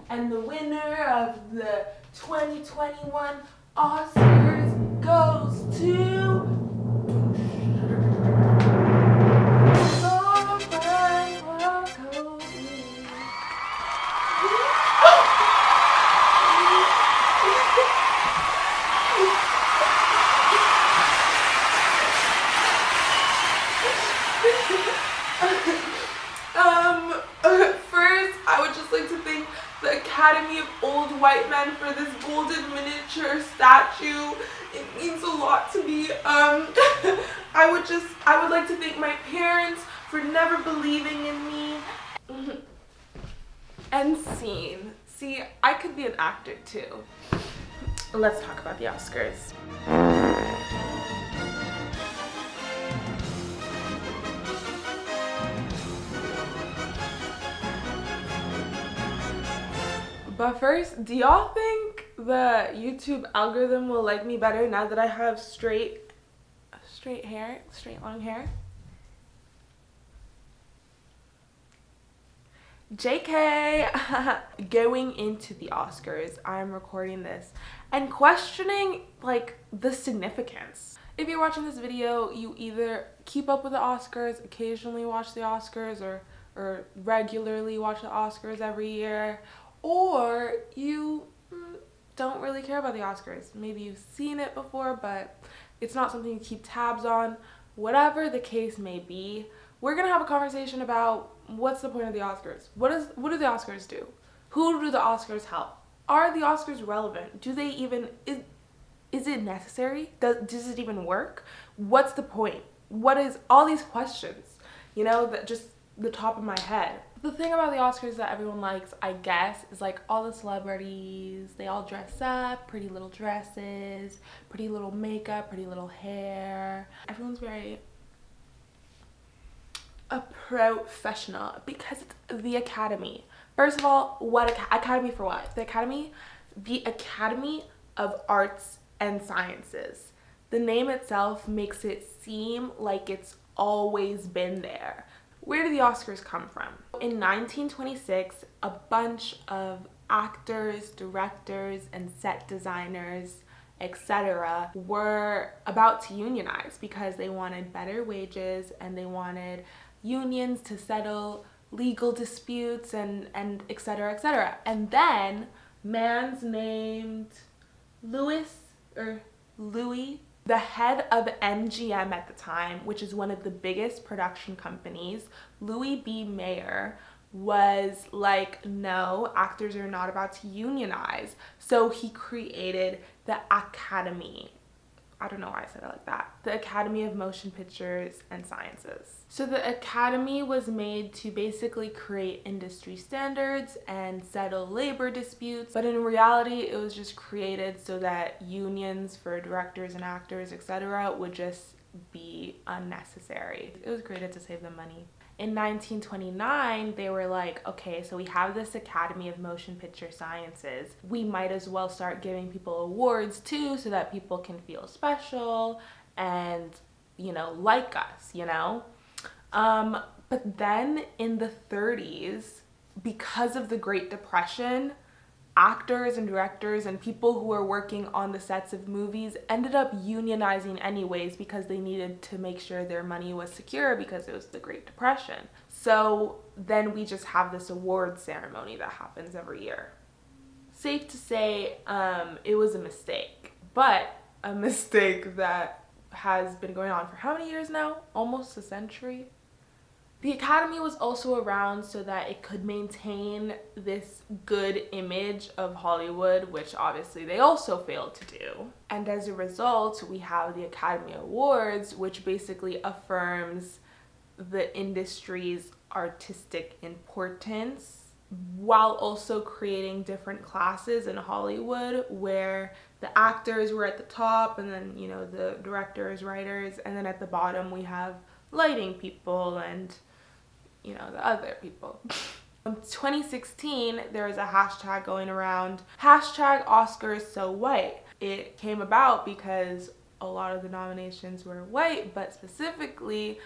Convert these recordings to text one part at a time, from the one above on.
And the winner of the 2021 Oscars goes to... First, I would just like to thank the Academy of Old White Men for this golden miniature statue. It means a lot to me. I would like to thank my parents for never believing in me. And scene. See, I could be an actor too. Let's talk about the Oscars. But first, do y'all think the YouTube algorithm will like me better now that I have straight long hair? JK! Going into the Oscars, I'm recording this and questioning like the significance. If you're watching this video, you either keep up with the Oscars, occasionally watch the Oscars, or regularly watch the Oscars every year, or you don't really care about the Oscars. Maybe you've seen it before, but it's not something you keep tabs on. Whatever the case may be, we're gonna have a conversation about what's the point of the Oscars. What do the Oscars do? Who do the Oscars help? Are the Oscars relevant? Do they even is it necessary? Does it even work? What's the point? What is all these questions? You know, that just the top of my head. The thing about the Oscars that everyone likes, I guess, is like all the celebrities, they all dress up, pretty little dresses, pretty little makeup, pretty little hair. Everyone's very a professional because it's the Academy. First of all, what Academy for what? The Academy of Arts and Sciences. The name itself makes it seem like it's always been there. Where do the Oscars come from? In 1926, a bunch of actors, directors, and set designers, etc., were about to unionize because they wanted better wages and they wanted unions to settle legal disputes and etc., etc. And then man's named Louis, the head of MGM at the time, which is one of the biggest production companies, Louis B. Mayer, was like, no, actors are not about to unionize. So he created the Academy. I don't know why I said it like that. The Academy of Motion Pictures and Sciences. So the Academy was made to basically create industry standards and settle labor disputes, but in reality it was just created so that unions for directors and actors, etc., would just be unnecessary. It was created to save them money. In 1929, they were like, okay, so we have this Academy of Motion Picture Sciences. We might as well start giving people awards too so that people can feel special and, you know, like us, you know? But then in the 30s, because of the Great Depression, actors and directors and people who were working on the sets of movies ended up unionizing anyways because they needed to make sure their money was secure because it was the Great Depression. So then we just have this award ceremony that happens every year. Safe to say, it was a mistake, but a mistake that has been going on for how many years now? Almost a century. The Academy was also around so that it could maintain this good image of Hollywood, which obviously they also failed to do. And as a result, we have the Academy Awards, which basically affirms the industry's artistic importance while also creating different classes in Hollywood where the actors were at the top and then, you know, the directors, writers, and then at the bottom we have lighting people and, you know, the other people. In 2016, there was a hashtag going around, #OscarsSoWhite. It came about because a lot of the nominations were white, but specifically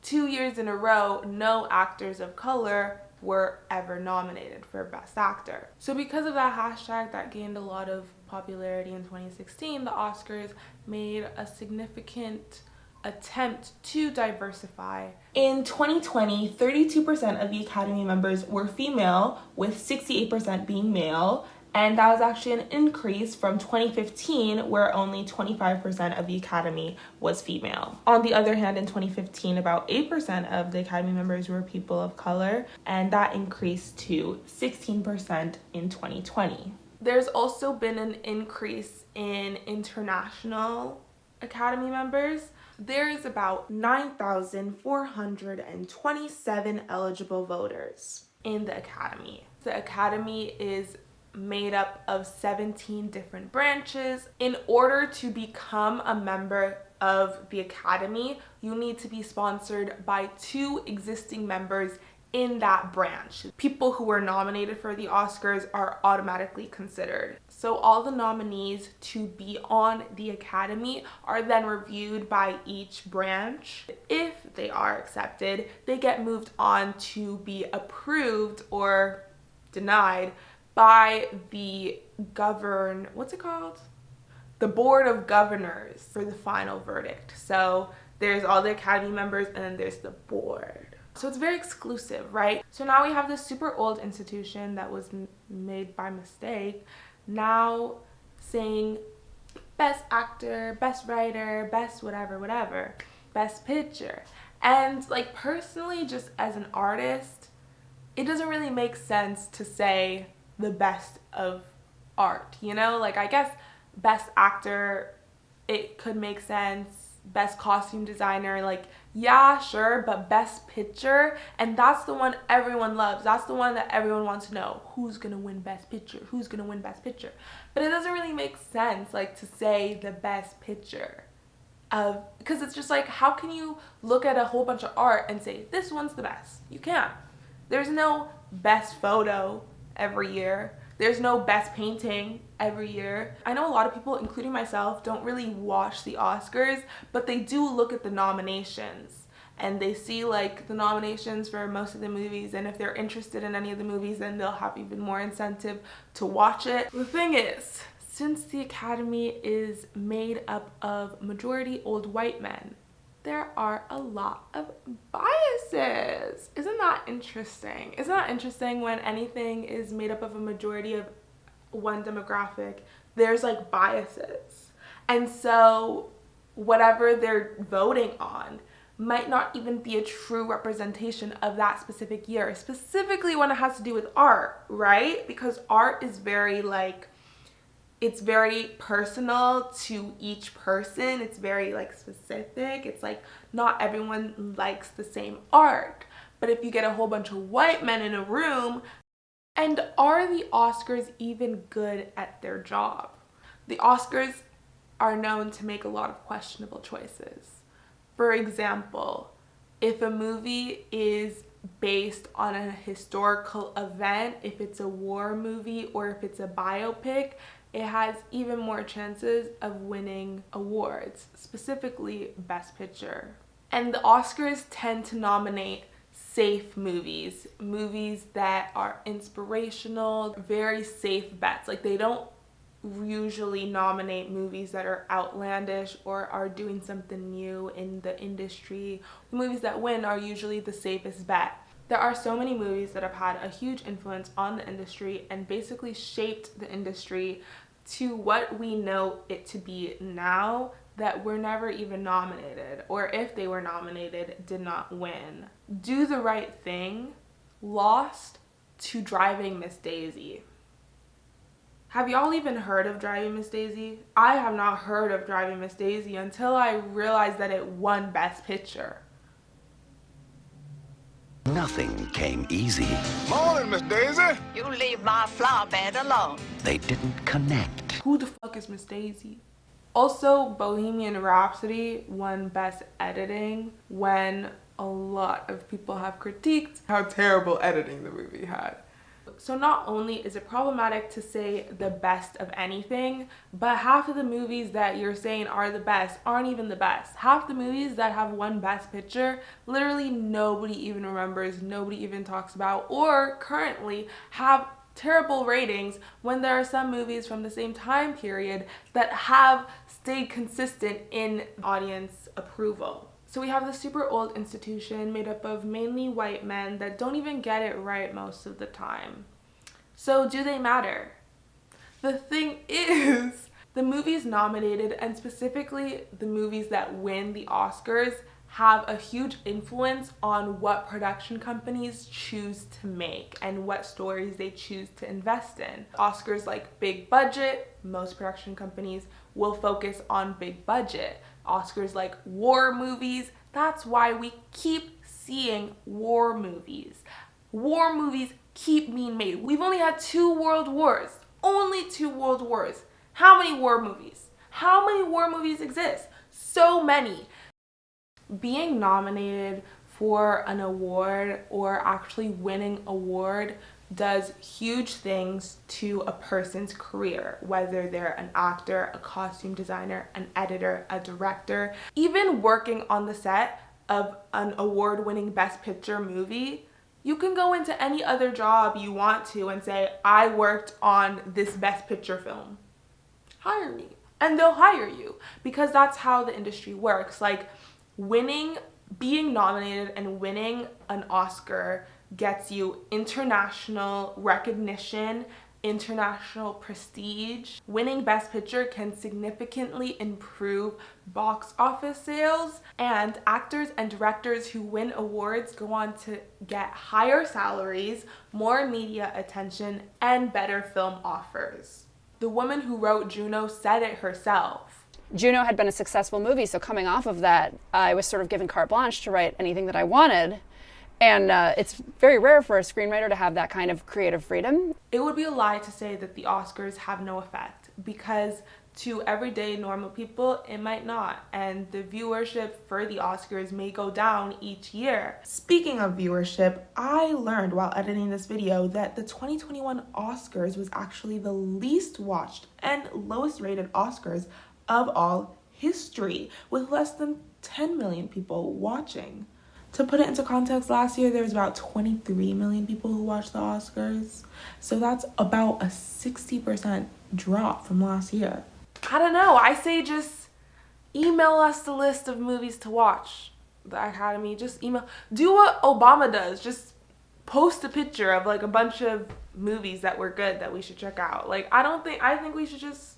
2 years in a row, no actors of color were ever nominated for Best Actor. So because of that hashtag that gained a lot of popularity in 2016, the Oscars made a significant attempt to diversify. In 2020, 32% of the Academy members were female, with 68% being male, and that was actually an increase from 2015, where only 25% of the Academy was female. On the other hand, in 2015, about 8% of the Academy members were people of color, and that increased to 16% in 2020. There's also been an increase in international Academy members. There is about 9,427 eligible voters in the Academy. The Academy is made up of 17 different branches. In order to become a member of the Academy, you need to be sponsored by 2 existing members in that branch. People who were nominated for the Oscars are automatically considered. So all the nominees to be on the Academy are then reviewed by each branch. If they are accepted, they get moved on to be approved or denied by the the Board of Governors for the final verdict. So there's all the Academy members and then there's the board. So it's very exclusive, right? So now we have this super old institution that was made by mistake now saying best actor, best writer, best whatever, best picture. And like personally, just as an artist, it doesn't really make sense to say the best of art, you know? Like I guess best actor, it could make sense. Best costume designer, like yeah, sure, but best picture, and that's the one everyone loves. That's the one that everyone wants to know. Who's gonna win best picture? Who's gonna win best picture? But it doesn't really make sense like to say the best picture of, because it's just like, how can you look at a whole bunch of art and say this one's the best? You can't. There's no best photo every year. There's no best painting every year. I know a lot of people, including myself, don't really watch the Oscars, but they do look at the nominations and they see like the nominations for most of the movies, and if they're interested in any of the movies, then they'll have even more incentive to watch it. The thing is, since the Academy is made up of majority old white men, there are a lot of biases. Isn't that interesting? Isn't that interesting when anything is made up of a majority of one demographic, there's like biases. And so whatever they're voting on might not even be a true representation of that specific year, specifically when it has to do with art, right? Because art is very like, it's very personal to each person. It's very like specific. It's like not everyone likes the same art. But if you get a whole bunch of white men in a room, and are the Oscars even good at their job? The Oscars are known to make a lot of questionable choices. For example, if a movie is based on a historical event, if it's a war movie or if it's a biopic, it has even more chances of winning awards, specifically Best Picture. And the Oscars tend to nominate safe movies, movies that are inspirational, very safe bets. Like they don't usually nominate movies that are outlandish or are doing something new in the industry. The movies that win are usually the safest bet. There are so many movies that have had a huge influence on the industry and basically shaped the industry to what we know it to be now, that were never even nominated, or if they were nominated, did not win. Do the Right Thing lost to Driving Miss Daisy. Have y'all even heard of Driving Miss Daisy? I have not heard of Driving Miss Daisy until I realized that it won Best Picture. Nothing came easy. Morning, Miss Daisy. You leave my flower bed alone. They didn't connect. Who the fuck is Miss Daisy? Also, Bohemian Rhapsody won Best Editing when a lot of people have critiqued how terrible editing the movie had. So not only is it problematic to say the best of anything, but half of the movies that you're saying are the best aren't even the best. Half the movies that have won Best Picture, literally nobody even remembers, nobody even talks about, or currently have terrible ratings, when there are some movies from the same time period that have stayed consistent in audience approval. So we have the super old institution made up of mainly white men that don't even get it right most of the time. So do they matter? The thing is, the movies nominated, and specifically the movies that win the Oscars, have a huge influence on what production companies choose to make and what stories they choose to invest in. Oscars like big budget, most production companies will focus on big budget. Oscars like war movies, that's why we keep seeing war movies. War movies keep being made. We've only had 2 world wars. Only 2 world wars. How many war movies? How many war movies exist? So many. Being nominated for an award or actually winning an award does huge things to a person's career, whether they're an actor, a costume designer, an editor, a director. Even working on the set of an award-winning Best Picture movie, you can go into any other job you want to and say, I worked on this Best Picture film. Hire me. And they'll hire you, because that's how the industry works. Like, being nominated and winning an Oscar gets you international recognition, international prestige. Winning Best Picture can significantly improve box office sales, and actors and directors who win awards go on to get higher salaries, more media attention, and better film offers. The woman who wrote Juno said it herself. Juno had been a successful movie, so coming off of that, I was sort of given carte blanche to write anything that I wanted. And it's very rare for a screenwriter to have that kind of creative freedom. It would be a lie to say that the Oscars have no effect, because to everyday normal people, it might not. And the viewership for the Oscars may go down each year. Speaking of viewership, I learned while editing this video that the 2021 Oscars was actually the least watched and lowest rated Oscars of all history, with less than 10 million people watching. To put it into context, last year there was about 23 million people who watched the Oscars. So that's about a 60% drop from last year. I don't know. I say just email us the list of movies to watch. The Academy, just email. Do what Obama does. Just post a picture of like a bunch of movies that were good that we should check out. Like, I think we should just,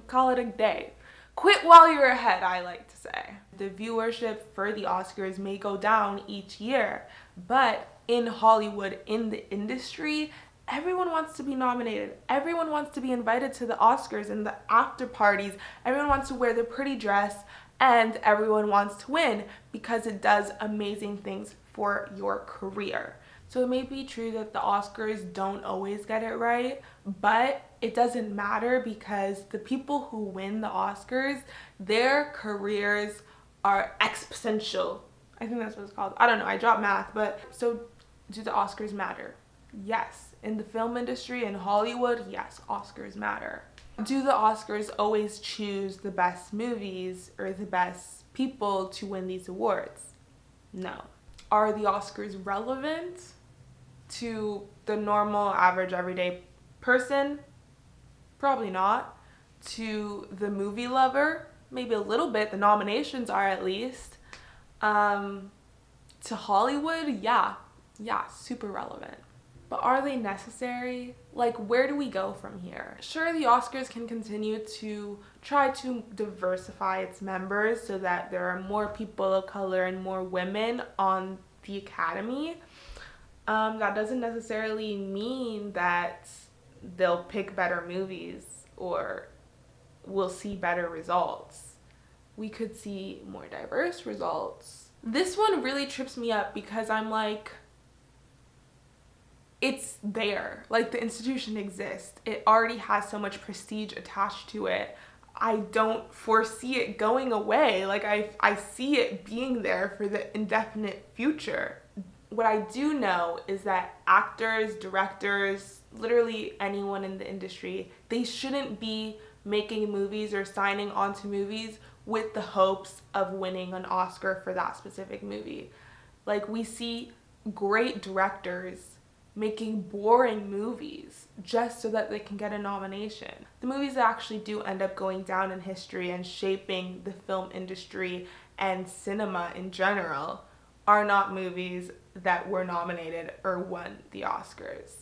call it a day. Quit while you're ahead, I like to say. The viewership for the Oscars may go down each year, but in Hollywood, in the industry, everyone wants to be nominated. Everyone wants to be invited to the Oscars and the after parties. Everyone wants to wear the pretty dress, and everyone wants to win because it does amazing things for your career. So it may be true that the Oscars don't always get it right, but it doesn't matter, because the people who win the Oscars, their careers are exponential. I think that's what it's called. I don't know, I dropped math, but so do the Oscars matter? Yes. In the film industry, in Hollywood, yes, Oscars matter. Do the Oscars always choose the best movies or the best people to win these awards? No. Are the Oscars relevant to the normal, average, everyday person? Probably not. To the movie lover? Maybe a little bit. The nominations are, at least. To Hollywood? Yeah, super relevant. But are they necessary? Like, where do we go from here? Sure, the Oscars can continue to try to diversify its members so that there are more people of color and more women on the Academy. That doesn't necessarily mean that they'll pick better movies or we'll see better results. We could see more diverse results. This one really trips me up because I'm like, it's there. Like, the institution exists. It already has so much prestige attached to it. I don't foresee it going away. Like, I see it being there for the indefinite future. what I do know is that actors, directors, literally anyone in the industry, they shouldn't be making movies or signing on to movies with the hopes of winning an Oscar for that specific movie. Like, we see great directors making boring movies just so that they can get a nomination. The movies that actually do end up going down in history and shaping the film industry and cinema in general are not movies that were nominated or won the Oscars.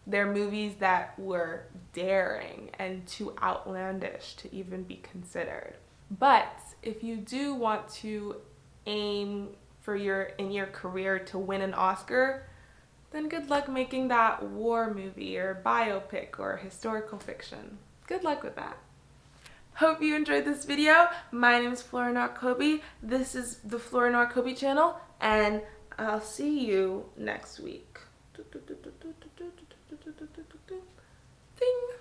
They're movies that were daring and too outlandish to even be considered. But if you do want to aim for in your career to win an Oscar, then good luck making that war movie or biopic or historical fiction. Good luck with that. Hope you enjoyed this video. My name is Flora Narcobi. This is the Flora Narcobi channel, and I'll see you next week. Ding.